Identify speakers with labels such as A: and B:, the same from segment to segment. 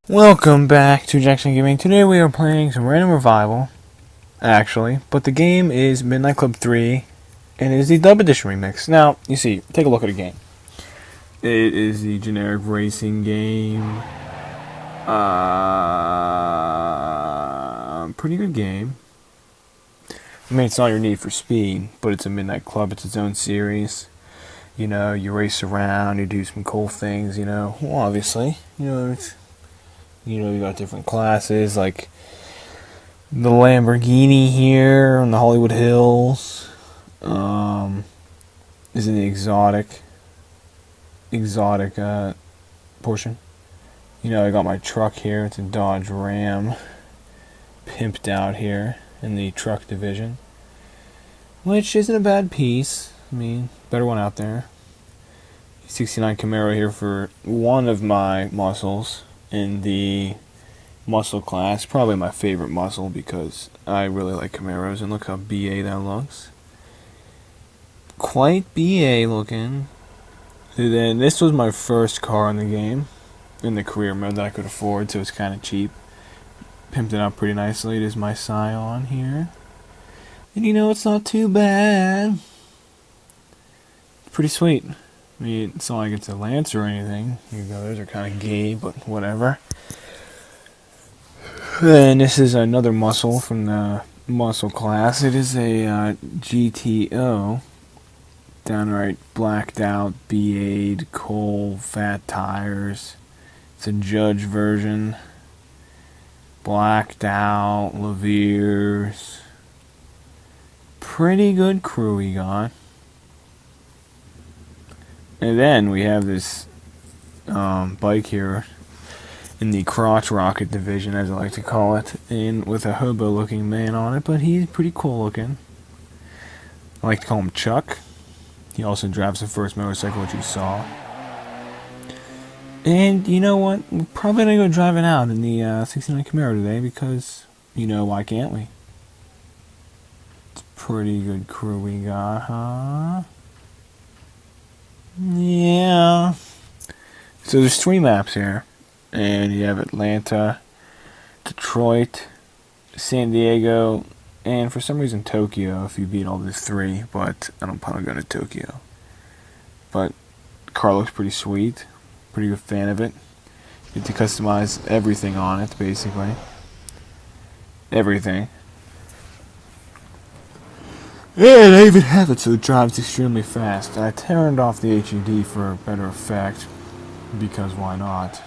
A: Welcome back to Jackson Gaming. Today we are playing some random revival, actually, but the game is Midnight Club 3, and it is the Dub Edition remix. Now, you see, take a look at the game. It is the generic racing game. Pretty good game. I mean, it's not your Need for Speed, but it's a Midnight Club. It's its own series. You know, you race around, you do some cool things, you know. Well, obviously, you got different classes, like the Lamborghini here on the Hollywood Hills. Is in the exotic portion. You know, I got my truck here. It's a Dodge Ram, pimped out here in the truck division, which isn't a bad piece. I mean, better one out there. 69 Camaro here for one of my muscles in the muscle class. Probably my favorite muscle because I really like Camaros, and look how BA that looks. Quite BA looking. And then this was my first car in the game, in the career mode that I could afford, so it's kind of cheap. Pimped it out pretty nicely. It is my Scion here. And you know, it's not too bad. Pretty sweet. I mean, it's not like it's a Lance or anything. You go, those are kind of gay, but whatever. And this is another muscle from the muscle class. It is a GTO. Downright blacked out, BA'd, coal, fat tires. It's a Judge version. Blacked out, Leveres. Pretty good crew we got. And then we have this bike here in the crotch rocket division, as I like to call it, and with a hobo looking man on it, but he's pretty cool looking. I like to call him Chuck. He also drives the first motorcycle which you saw. And you know what? We're probably going to go driving out in the 69 Camaro today because, you know, why can't we? It's a pretty good crew we got, huh? Yeah. So there's 3 maps here. And you have Atlanta, Detroit, San Diego, and for some reason Tokyo if you beat all these 3, but I don't plan on going to Tokyo. But the car looks pretty sweet. Pretty good fan of it. You get to customize everything on it, basically. Everything. And I even have it so it drives extremely fast. I turned off the HUD for better effect, because why not?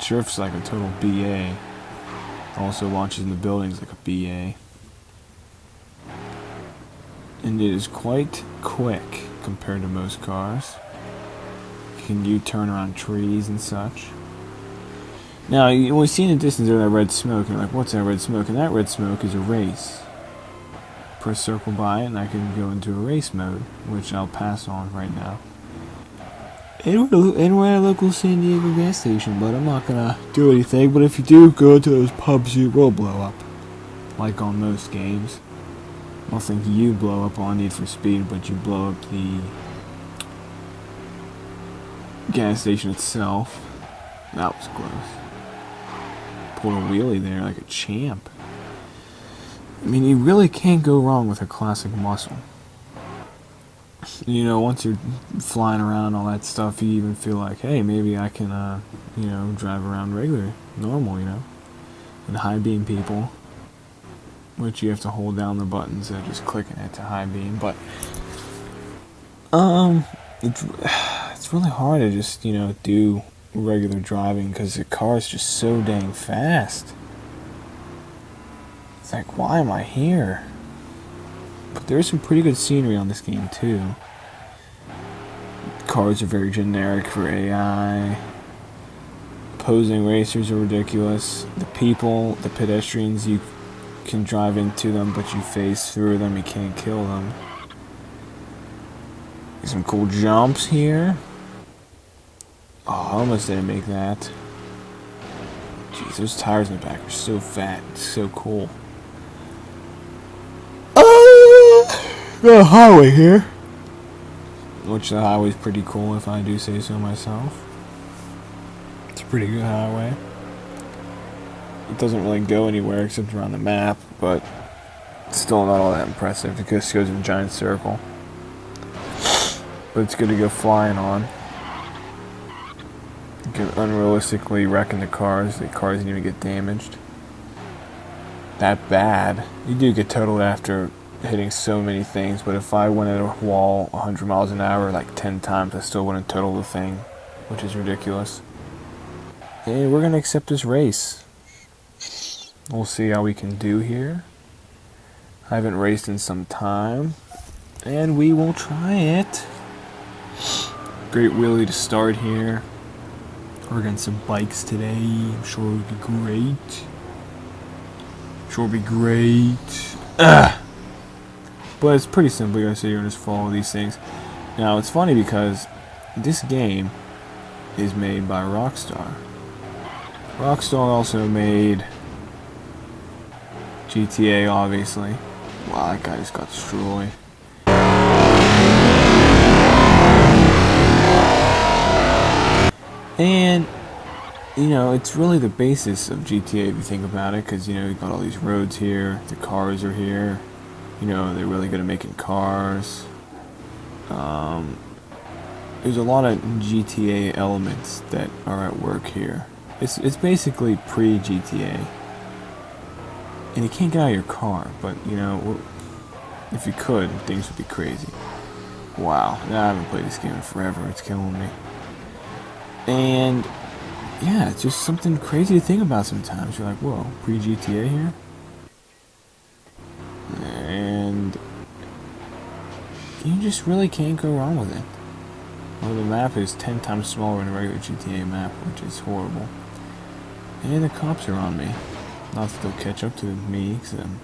A: Drifts like a total BA. Also launches in the buildings like a BA. And it is quite quick compared to most cars. You can U-turn around trees and such. Now, we see in the distance there that red smoke, and you're like, what's that red smoke? And that red smoke is a race. Press circle by it, and I can go into a race mode, which I'll pass on right now. And we're at a local San Diego gas station, but I'm not gonna do anything. But if you do go to those pubs, you will blow up, like on most games. I don't think you blow up on Need for Speed, but you blow up the gas station itself. That was close. Pulled a wheelie there like a champ. I mean, you really can't go wrong with a classic muscle. You know, once you're flying around all that stuff, you even feel like, hey, maybe I can, drive around normal, and high beam people, which you have to hold down the buttons and just clicking it to high beam. But it's really hard to just do regular driving because the car is just so dang fast. It's like, why am I here? But there's some pretty good scenery on this game too. Cars are very generic for AI. Opposing racers are ridiculous. The pedestrians, you can drive into them, but you phase through them, you can't kill them. Some cool jumps here. Oh, I almost didn't make that. Jeez, those tires in the back are so fat. It's so cool. Got a highway here. Which the highway's pretty cool if I do say so myself. It's a pretty good highway. It doesn't really go anywhere except around the map, but still not all that impressive. It just goes in a giant circle. But it's good to go flying on. You can unrealistically wreck into cars. The cars didn't even get damaged. That bad. You do get totaled after hitting so many things, but if I went at a wall 100 miles an hour like 10 times, I still wouldn't total the thing, which is ridiculous. Hey, we're going to accept this race. We'll see how we can do here. I haven't raced in some time, and we will try it. Great wheelie to start here. We're getting some bikes today. I'm sure it'll be great. Sure be great. But it's pretty simple. You gotta sit here and just follow these things. Now it's funny because this game is made by Rockstar. Rockstar also made GTA, obviously. Wow, that guy just got destroyed. And you know, it's really the basis of GTA if you think about it, because, you know, you've got all these roads here, the cars are here, you know, they're really good at making cars. There's a lot of GTA elements that are at work here. It's basically pre-GTA. And you can't get out of your car, but, you know, if you could, things would be crazy. Wow, I haven't played this game in forever, it's killing me. And yeah, it's just something crazy to think about sometimes. You're like, whoa, pre-GTA here? And you just really can't go wrong with it. Well, the map is 10 times smaller than a regular GTA map, which is horrible. And the cops are on me. Not that they'll catch up to me, because I'm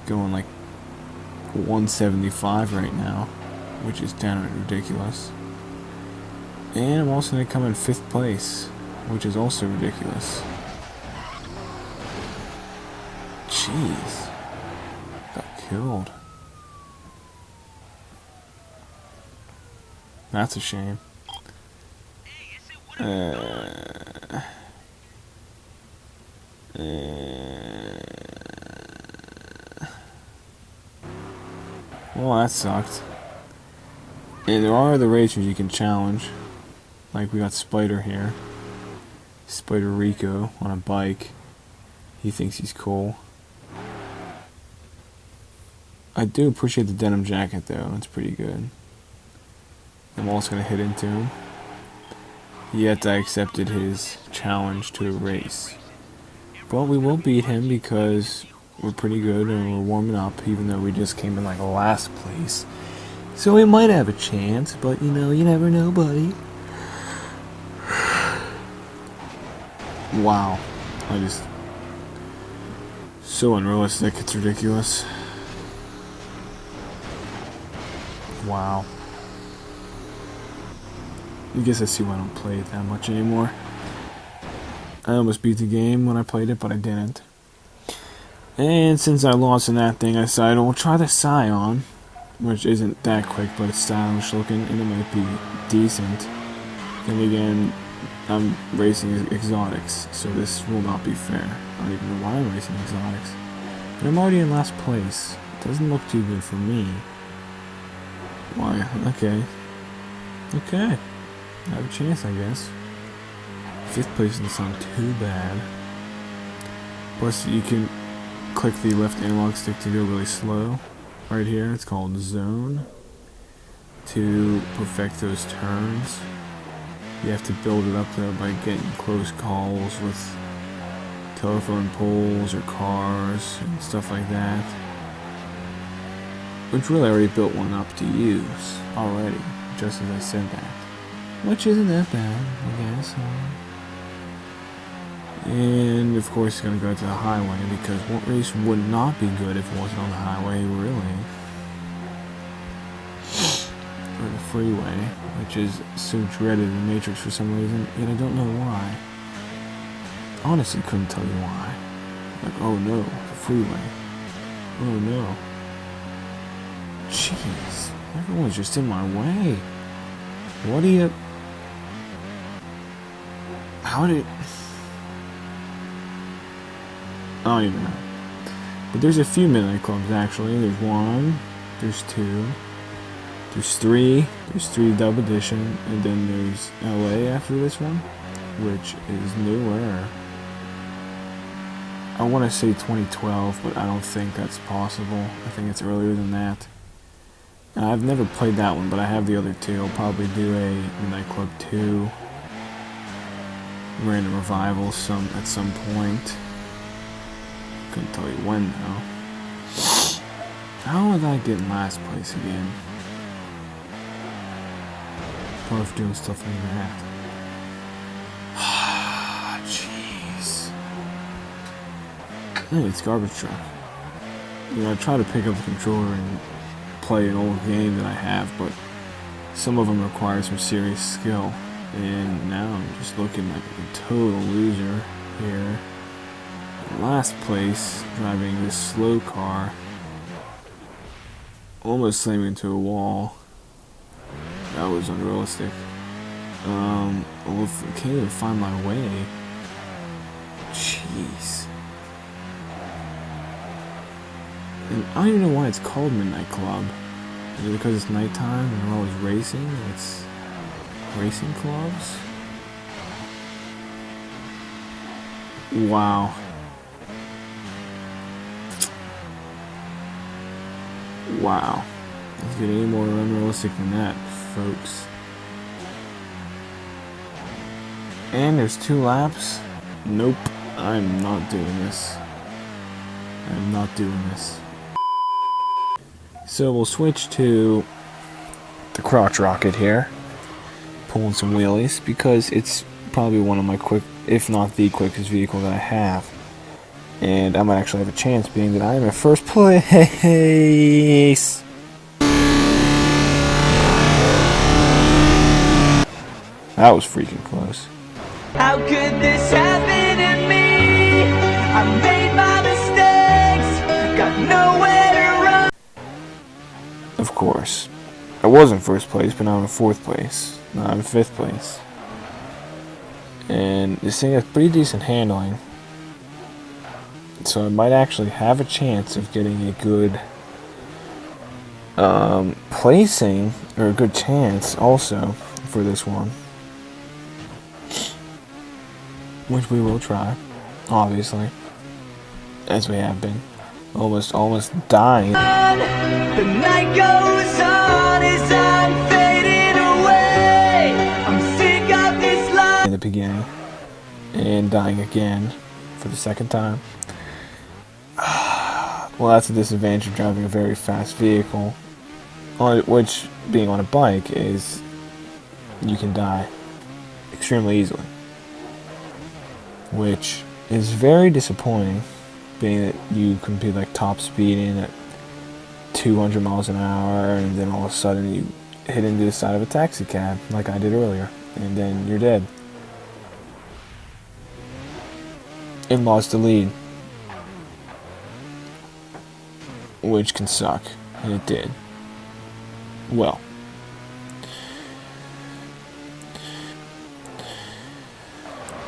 A: going like 175 right now, which is downright ridiculous. And I'm also going to come in 5th place, which is also ridiculous. Jeez. Got killed. That's a shame. Well, that sucked. And there are other racers you can challenge. Like we got Spider here. Spider Rico on a bike. He thinks he's cool. I do appreciate the denim jacket though, it's pretty good. I'm also going to hit into him. Yet I accepted his challenge to a race. But we will beat him because we're pretty good and we're warming up, even though we just came in like last place. So we might have a chance, but you know, you never know, buddy. Wow. So unrealistic, it's ridiculous. Wow. I guess I see why I don't play it that much anymore. I almost beat the game when I played it, but I didn't. And since I lost in that thing, I decided we'll try the Scion, which isn't that quick, but it's stylish looking, and it might be decent. Then again, I'm racing exotics, so this will not be fair. I don't even know why I'm racing exotics. But I'm already in last place. It doesn't look too good for me. Why? Okay. Okay. I have a chance, I guess. 5th place doesn't sound too bad. Plus, you can click the left analog stick to go really slow. Right here, it's called Zone. To perfect those turns. You have to build it up though by getting close calls with telephone poles or cars and stuff like that. Which really I already built one up to use already, just as I said that. Which isn't that bad, I guess. And of course it's going to go to the highway, because what race would not be good if it wasn't on the highway, really? Or the freeway, which is so dreaded in Matrix for some reason, yet I don't know why. Honestly, couldn't tell you why. Like, oh no, the freeway. Oh no. Jeez, everyone's just in my way. What do you... How did... don't even know. But there's a few midnight clubs actually. There's 1, there's 2, there's 3, there's 3 Dub Edition, and then there's LA after this one, which is newer. I want to say 2012, but I don't think that's possible. I think it's earlier than that. I've never played that one, but I have the other 2. I'll probably do a Midnight Club 2 random revival at some point. Couldn't tell you when though. How did I get in last place again? Probably for doing stuff like that. Jeez. Hey, it's garbage truck. You know, I try to pick up the controller and play an old game that I have, but some of them require some serious skill. And now I'm just looking like a total loser here. In last place, driving this slow car. Almost slamming into a wall. That was unrealistic. I can't even find my way. Jeez. And I don't even know why it's called Midnight Club. Is it because it's nighttime and they're always racing? It's racing clubs? Wow. Wow. Let's get any more unrealistic than that, folks. And there's 2 laps? Nope. I'm not doing this. I'm not doing this. So we'll switch to the crotch rocket here. Pulling some wheelies because it's probably one of my if not the quickest vehicle that I have. And I might actually have a chance being that I am in first place. That was freaking close.
B: How could this happen to me? I made my mistakes, got nowhere to run.
A: Of course. I was in first place, but now I'm in 4th place. Now I'm in 5th place. And this thing has pretty decent handling. So I might actually have a chance of getting a good placing, or a good chance also for this one. Which we will try, obviously, as we have been. Almost dying.
B: The night goes on as I'm fading away. I'm sick of this life.
A: In the beginning, and dying again for the 2nd time. Well, that's a disadvantage of driving a very fast vehicle, which, being on a bike, is you can die extremely easily. Which is very disappointing, being that you can be like top speeding at 200 miles an hour, and then all of a sudden you hit into the side of a taxi cab, like I did earlier, and then you're dead. And lost the lead. Which can suck, and it did. Well.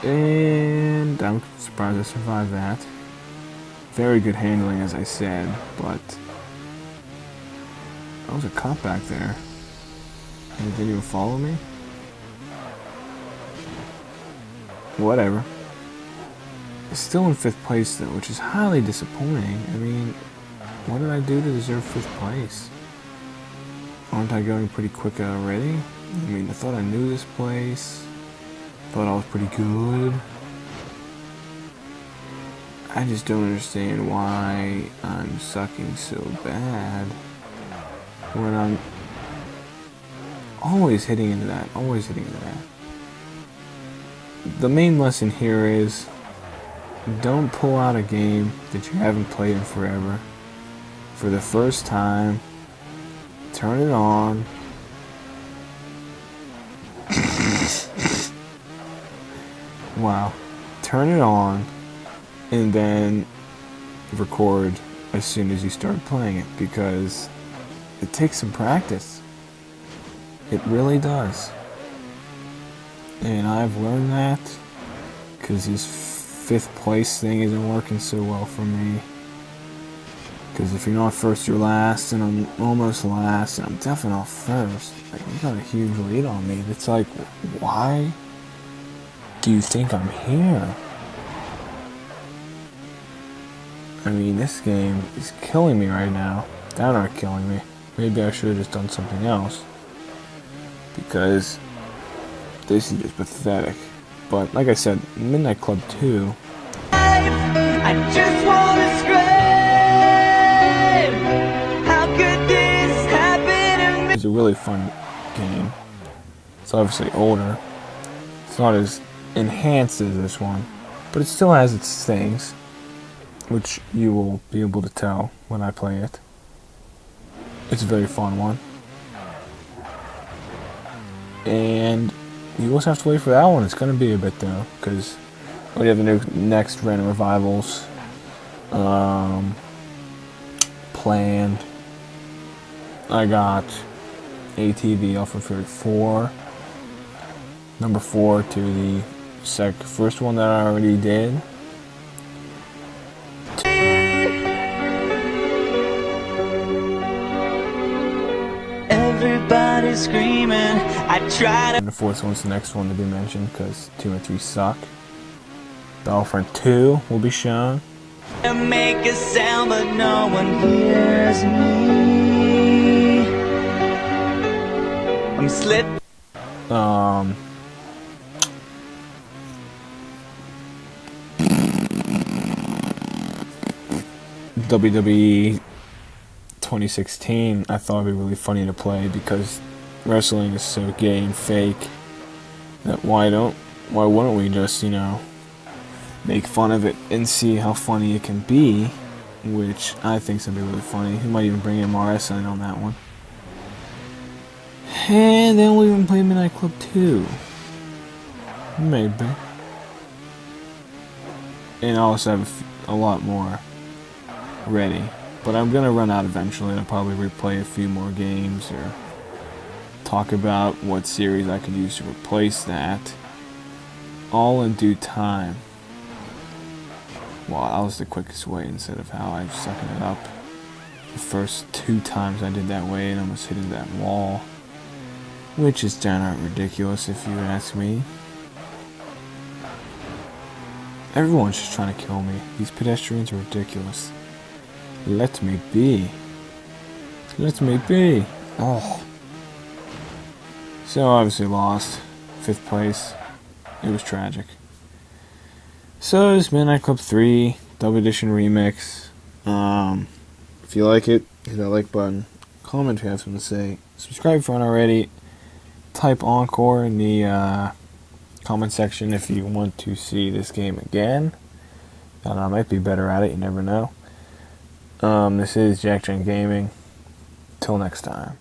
A: And I'm surprised I survived that. Very good handling, as I said, but that was a cop back there. And he didn't even follow me? Whatever. Still in 5th place, though, which is highly disappointing. I mean, what did I do to deserve 5th place? Aren't I going pretty quick already? I mean, I thought I knew this place. Thought I was pretty good. I just don't understand why I'm sucking so bad when I'm always hitting into that, The main lesson here is don't pull out a game that you haven't played in forever. For the first time, turn it on. Wow. Turn it on and then record as soon as you start playing it, because it takes some practice. It really does. And I've learned that because these fifth place thing isn't working so well for me. Because if you're not first, you're last, and I'm almost last, and I'm definitely not first. Like, you got a huge lead on me. It's like, why do you think I'm here? I mean, this game is killing me right now. That aren't killing me. Maybe I should have just done something else. Because this is just pathetic. But like I said, Midnight Club 2.
B: I just wanna scream. How could this happen to me?
A: It's a really fun game. It's obviously older. It's not as enhanced as this one, but it still has its things, which you will be able to tell when I play it. It's a very fun one. And you also have to wait for that one. It's going to be a bit though, because we have the next Random Revivals planned. I got ATV off of 4, number 4 to the first one that I already did.
B: Everybody's screaming. I try to.
A: And the fourth one's the next one to be mentioned because 2 and 3 suck. Battlefront 2 will be shown.
B: Make a sound, but no one hears me. I'm slipping.
A: WWE 2016, I thought it'd be really funny to play because wrestling is so gay and fake that why wouldn't we just, make fun of it and see how funny it can be, which I think is going to be really funny. We might even bring MRS in on that one. And then we'll even play Midnight Club 2. Maybe. And I also have a lot more ready. But I'm going to run out eventually, and I'll probably replay a few more games or talk about what series I could use to replace that. All in due time. Well, that was the quickest way instead of how I was sucking it up. The first 2 times I did that way and almost hit that wall. Which is downright ridiculous if you ask me. Everyone's just trying to kill me. These pedestrians are ridiculous. Let me be. Let me be. Oh. So obviously lost. 5th place. It was tragic. So it's Midnight Club 3 Double Edition Remix. If you like it, hit that like button. Comment if you have something to say. Subscribe if you aren't already. Type ENCORE in the comment section if you want to see this game again. I don't know, I might be better at it, you never know. This is Jack Gent Gaming. Till next time.